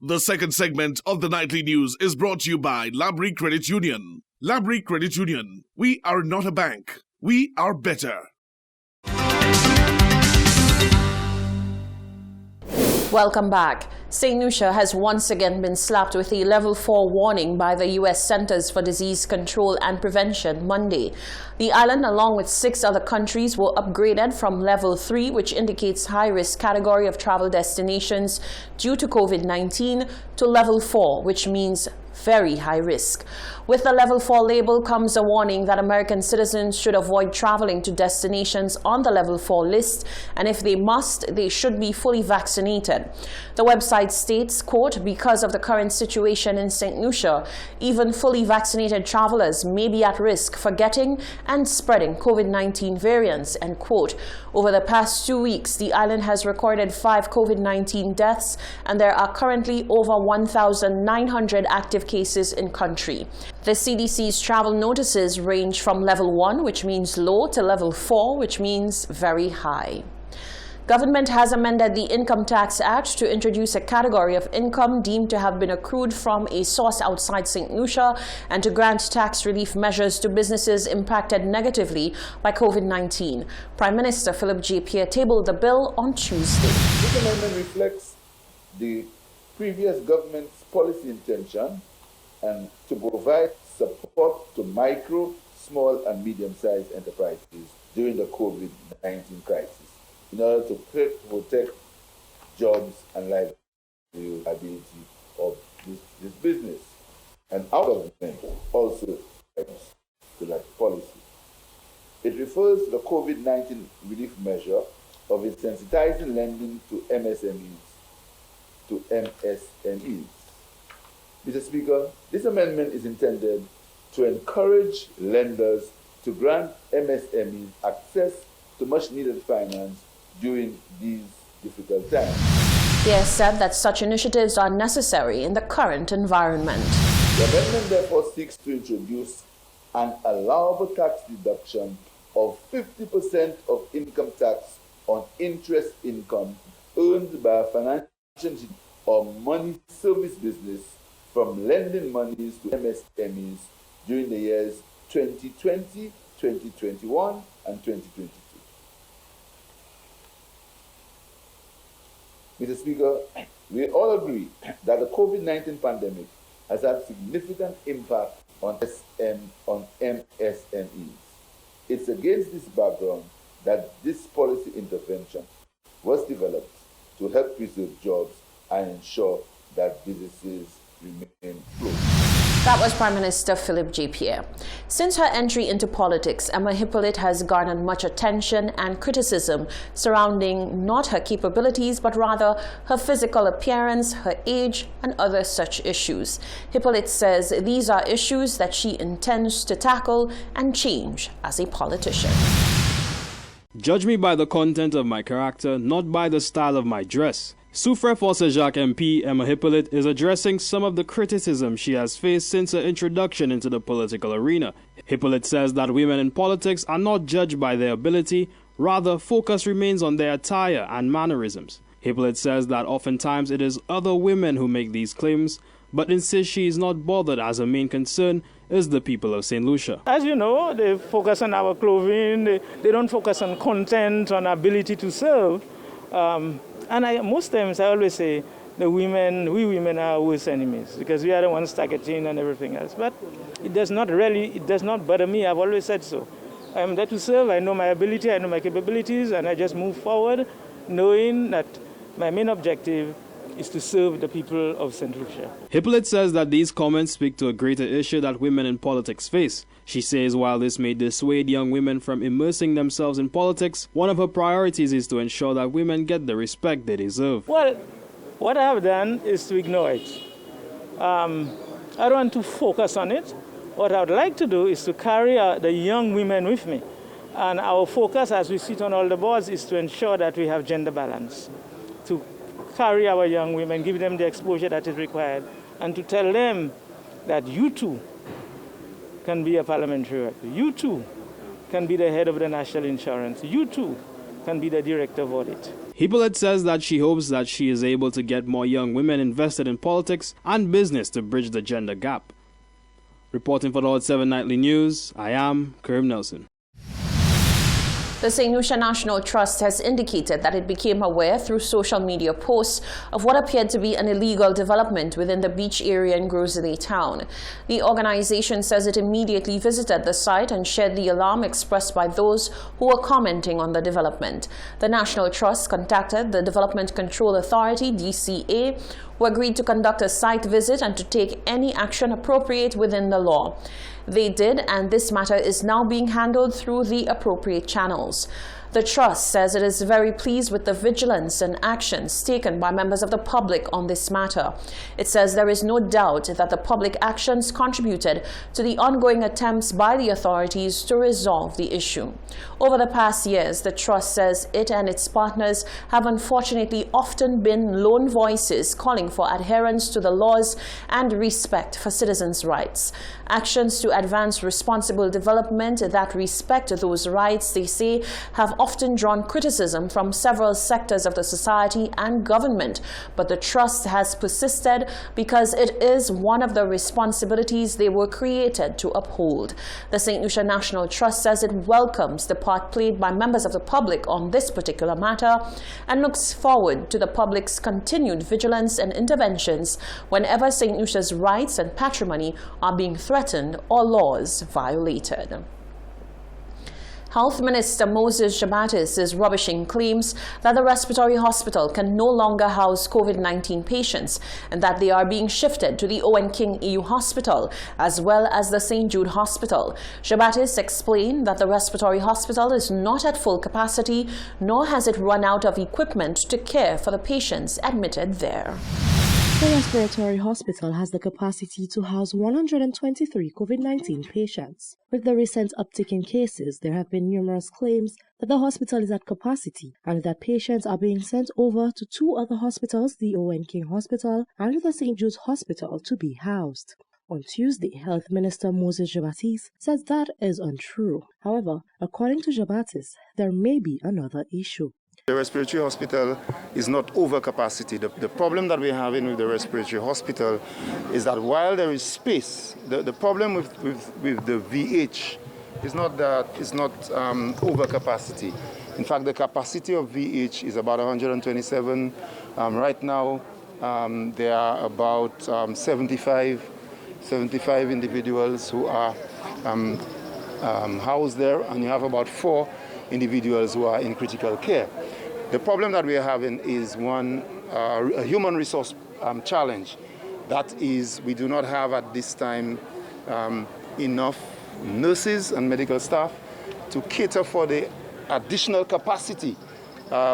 The second segment of the Nightly News is brought to you by Labrie Credit Union. Labrie Credit Union. We are not a bank. We are better. Welcome back. St. Lucia has once again been slapped with a level 4 warning by the U.S. Centers for Disease Control and Prevention Monday. The island, along with 6 other countries, were upgraded from level 3, which indicates high-risk category of travel destinations due to COVID-19, to level 4, which means very high risk. With the level 4 label comes a warning that American citizens should avoid traveling to destinations on the level 4 list, and if they must, they should be fully vaccinated. The website states, quote, because of the current situation in St. Lucia, even fully vaccinated travelers may be at risk for getting and spreading COVID-19 variants, end quote. Over the past 2 weeks, the island has recorded 5 COVID-19 deaths, and there are currently over 1,900 active cases in country. The CDC's travel notices range from level 1, which means low, to level 4, which means very high. Government has amended the Income Tax Act to introduce a category of income deemed to have been accrued from a source outside St. Lucia and to grant tax relief measures to businesses impacted negatively by COVID-19. Prime Minister Philip J. Pierre tabled the bill on Tuesday. This amendment reflects the previous government's policy intention and to provide support to micro, small and medium-sized enterprises during the COVID-19 crisis in order to protect jobs and livability of this business. And our government also adds to that policy. It refers to the COVID-19 relief measure of sensitizing lending to MSMEs. Mr. Speaker, this amendment is intended to encourage lenders to grant MSMEs access to much-needed finance during these difficult times. Pierre said that such initiatives are necessary in the current environment. The amendment therefore seeks to introduce an allowable tax deduction of 50% of income tax on interest income earned by a financial institution or money service business from lending monies to MSMEs during the years 2020, 2021, and 2022. Mr. Speaker, we all agree that the COVID-19 pandemic has had significant impact on MSMEs. It's against this background that this policy intervention was developed to help preserve jobs and ensure that businesses remain afloat. That was Prime Minister Philip J. Pierre. Since her entry into politics, Emma Hippolyte has garnered much attention and criticism surrounding not her capabilities, but rather her physical appearance, her age, and other such issues. Hippolyte says these are issues that she intends to tackle and change as a politician. Judge me by the content of my character, not by the style of my dress. Soufrière Forces Jacques MP Emma Hippolyte is addressing some of the criticism she has faced since her introduction into the political arena. Hippolyte says that women in politics are not judged by their ability, rather focus remains on their attire and mannerisms. Hippolyte says that oftentimes it is other women who make these claims, but insists she is not bothered as her main concern is the people of St. Lucia. As you know, they focus on our clothing, they don't focus on content, on ability to serve. Most times I always say we women are our worst enemies because we are the ones targeting and everything else. But it does not bother me. I've always said so. I am there to serve. I know my ability, I know my capabilities, and I just move forward knowing that my main objective is to serve the people of St. Lucia. Hippolyte says that these comments speak to a greater issue that women in politics face. She says while this may dissuade young women from immersing themselves in politics, one of her priorities is to ensure that women get the respect they deserve. Well, what I have done is to ignore it. I don't want to focus on it. What I would like to do is to carry the young women with me. And our focus as we sit on all the boards is to ensure that we have gender balance, to carry our young women, give them the exposure that is required, and to tell them that you too can be a parliamentary rep. You too can be the head of the national insurance. You too can be the director of audit. Hippolyte says that she hopes that she is able to get more young women invested in politics and business to bridge the gender gap. Reporting for the Hot 7 Nightly News, I am Karim Nelson. The St. Lucia National Trust has indicated that it became aware through social media posts of what appeared to be an illegal development within the beach area in Grosley Town. The organization says it immediately visited the site and shared the alarm expressed by those who were commenting on the development. The National Trust contacted the Development Control Authority, DCA, who agreed to conduct a site visit and to take any action appropriate within the law. They did, and this matter is now being handled through the appropriate channels. The Trust says it is very pleased with the vigilance and actions taken by members of the public on this matter. It says there is no doubt that the public actions contributed to the ongoing attempts by the authorities to resolve the issue. Over the past years, the Trust says it and its partners have unfortunately often been lone voices calling for adherence to the laws and respect for citizens' rights. Actions to advance responsible development that respect those rights, they say, have often drawn criticism from several sectors of the society and government, but the Trust has persisted because it is one of the responsibilities they were created to uphold. The St. Lucia National Trust says it welcomes the part played by members of the public on this particular matter and looks forward to the public's continued vigilance and interventions whenever St. Lucia's rights and patrimony are being threatened or laws violated. Health Minister Moses Jabatis is rubbishing claims that the respiratory hospital can no longer house COVID-19 patients and that they are being shifted to the Owen King EU Hospital as well as the St. Jude Hospital. Jabatis explained that the respiratory hospital is not at full capacity, nor has it run out of equipment to care for the patients admitted there. The respiratory hospital has the capacity to house 123 COVID-19 patients. With the recent uptick in cases, there have been numerous claims that the hospital is at capacity and that patients are being sent over to two other hospitals, the Owen King Hospital and the St. Jude's Hospital, to be housed. On Tuesday, Health Minister Moses Jabatis says that is untrue. However, according to Jabatis, there may be another issue. The respiratory hospital is not over capacity. The problem that we're having with the respiratory hospital is that while there is space, the problem with the VH is not that it's not over capacity. In fact, the capacity of VH is about 127. Right now, there are about 75 individuals who are housed there, and you have about 4 individuals who are in critical care. The problem that we are having is a human resource challenge. That is, we do not have at this time enough nurses and medical staff to cater for the additional capacity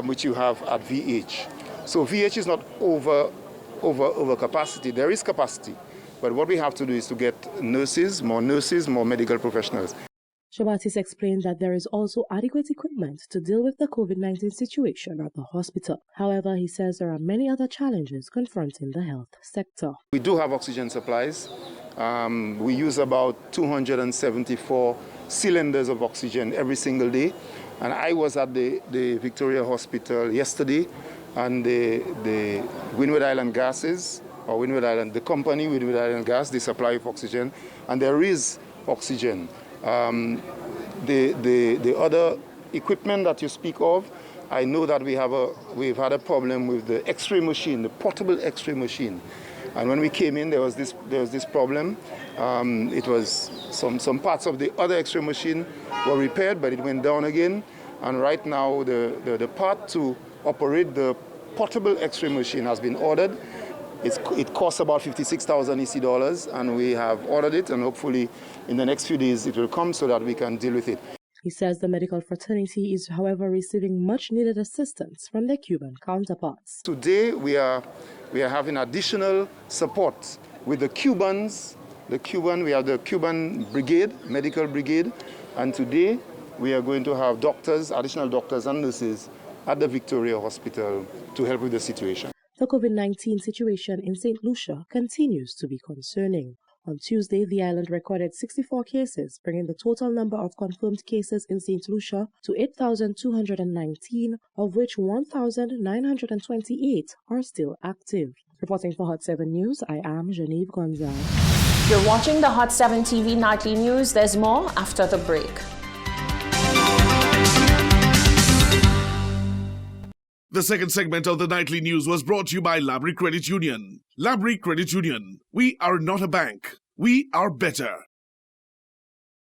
which you have at VH. So VH is not over capacity. There is capacity, but what we have to do is to get nurses, more medical professionals. Jabatis explained that there is also adequate equipment to deal with the COVID-19 situation at the hospital. However, he says there are many other challenges confronting the health sector. We do have oxygen supplies. We use about 274 cylinders of oxygen every single day. And I was at the Victoria Hospital yesterday, and the Windward Island Gases, or Windward Island, the company Windward Island Gas, they supply of oxygen, and there is oxygen. The other equipment that you speak of, I know that we've had a problem with the X-ray machine, the portable X-ray machine. And when we came in, there was this problem. It was some parts of the other X-ray machine were repaired, but it went down again. And right now, the part to operate the portable X-ray machine has been ordered. It costs about 56,000 EC dollars, and we have ordered it, and hopefully in the next few days it will come so that we can deal with it. He says the medical fraternity is, however, receiving much-needed assistance from their Cuban counterparts. Today we are having additional support with the Cubans. We have the Cuban brigade, medical brigade, and today we are going to have additional doctors and nurses at the Victoria Hospital to help with the situation. The COVID-19 situation in St. Lucia continues to be concerning. On Tuesday, the island recorded 64 cases, bringing the total number of confirmed cases in St. Lucia to 8,219, of which 1,928 are still active. Reporting for Hot 7 News, I am Genevieve Gonzalez. You're watching the Hot 7 TV Nightly News. There's more after the break. The second segment of the Nightly News was brought to you by Labrie Credit Union. Labrie Credit Union. We are not a bank. We are better.